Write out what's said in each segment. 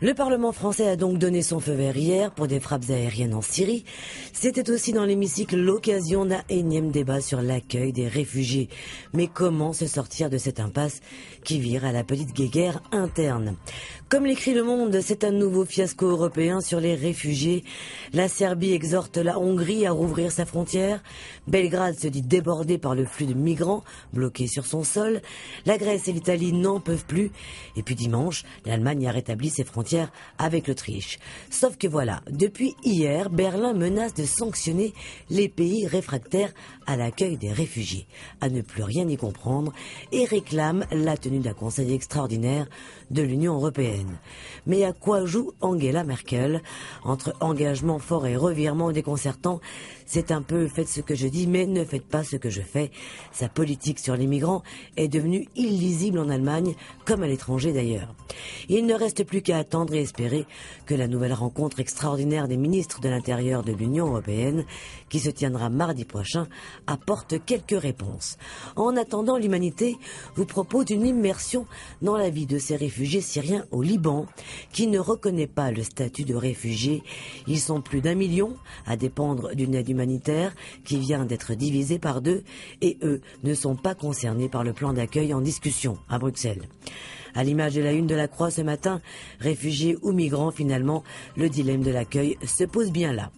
Le Parlement français a donc donné son feu vert hier pour des frappes aériennes en Syrie. C'était aussi dans l'hémicycle l'occasion d'un énième débat sur l'accueil des réfugiés. Mais comment se sortir de cette impasse qui vire à la petite guéguerre interne? Comme l'écrit Le Monde, c'est un nouveau fiasco européen sur les réfugiés. La Serbie exhorte la Hongrie à rouvrir sa frontière. Belgrade se dit débordé par le flux de migrants bloqués sur son sol. La Grèce et l'Italie n'en peuvent plus. Et puis dimanche, l'Allemagne a rétabli ses frontières avec l'Autriche. Sauf que voilà, depuis hier, Berlin menace de sanctionner les pays réfractaires à l'accueil des réfugiés, à ne plus rien y comprendre, et réclame la tenue d'un conseil extraordinaire de l'Union européenne. Mais à quoi joue Angela Merkel? Entre engagement fort et revirement déconcertant, c'est un peu faites ce que je dis, mais ne faites pas ce que je fais. Sa politique sur les migrants est devenue illisible en Allemagne, comme à l'étranger d'ailleurs. Il ne reste plus qu'à attendre et espérer que la nouvelle rencontre extraordinaire des ministres de l'Intérieur de l'Union européenne, qui se tiendra mardi prochain, apporte quelques réponses. En attendant, l'humanité vous propose une immersion dans la vie de ces réfugiés syriens au Liban, qui ne reconnaît pas le statut de réfugiés. Ils sont plus d'1 million à dépendre d'une aide humanitaire qui vient d'être divisée par 2, et eux ne sont pas concernés par le plan d'accueil en discussion à Bruxelles. À l'image de la une de la Croix ce matin, réfugiés ou migrants, finalement, le dilemme de l'accueil se pose bien là.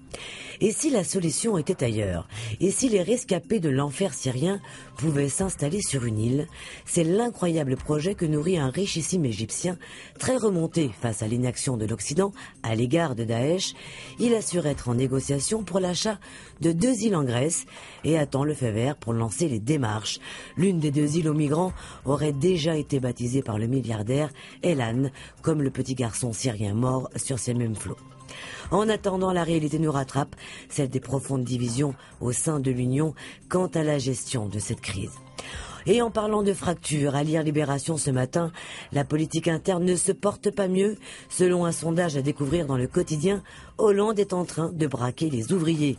Et si la solution était ailleurs? Et si les rescapés de l'enfer syrien pouvaient s'installer sur une île? C'est l'incroyable projet que nourrit un richissime Égyptien, très remonté face à l'inaction de l'Occident à l'égard de Daesh. Il assure être en négociation pour l'achat de 2 îles en Grèce et attend le feu vert pour lancer les démarches. L'une des 2 îles aux migrants aurait déjà été baptisée par le milliardaire Elan, comme le petit garçon syrien mort sur ces mêmes flots. En attendant, la réalité nous rattrape, celle des profondes divisions au sein de l'Union quant à la gestion de cette crise. Et en parlant de fractures, à lire Libération ce matin, la politique interne ne se porte pas mieux. Selon un sondage à découvrir dans le quotidien, Hollande est en train de braquer les ouvriers.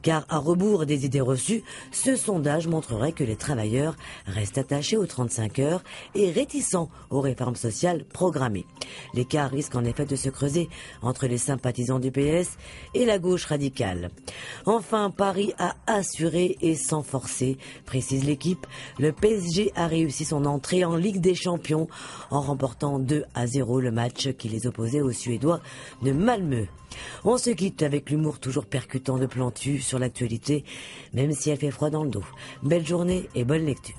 Car à rebours des idées reçues, ce sondage montrerait que les travailleurs restent attachés aux 35 heures et réticents aux réformes sociales programmées. L'écart risque en effet de se creuser entre les sympathisants du PS et la gauche radicale. Enfin, Paris a assuré et sans forcer, précise l'équipe. Le PSG a réussi son entrée en Ligue des Champions en remportant 2-0 le match qui les opposait aux Suédois de Malmö. On se quitte avec l'humour toujours percutant de Plantu sur l'actualité, même si elle fait froid dans le dos. Belle journée et bonne lecture.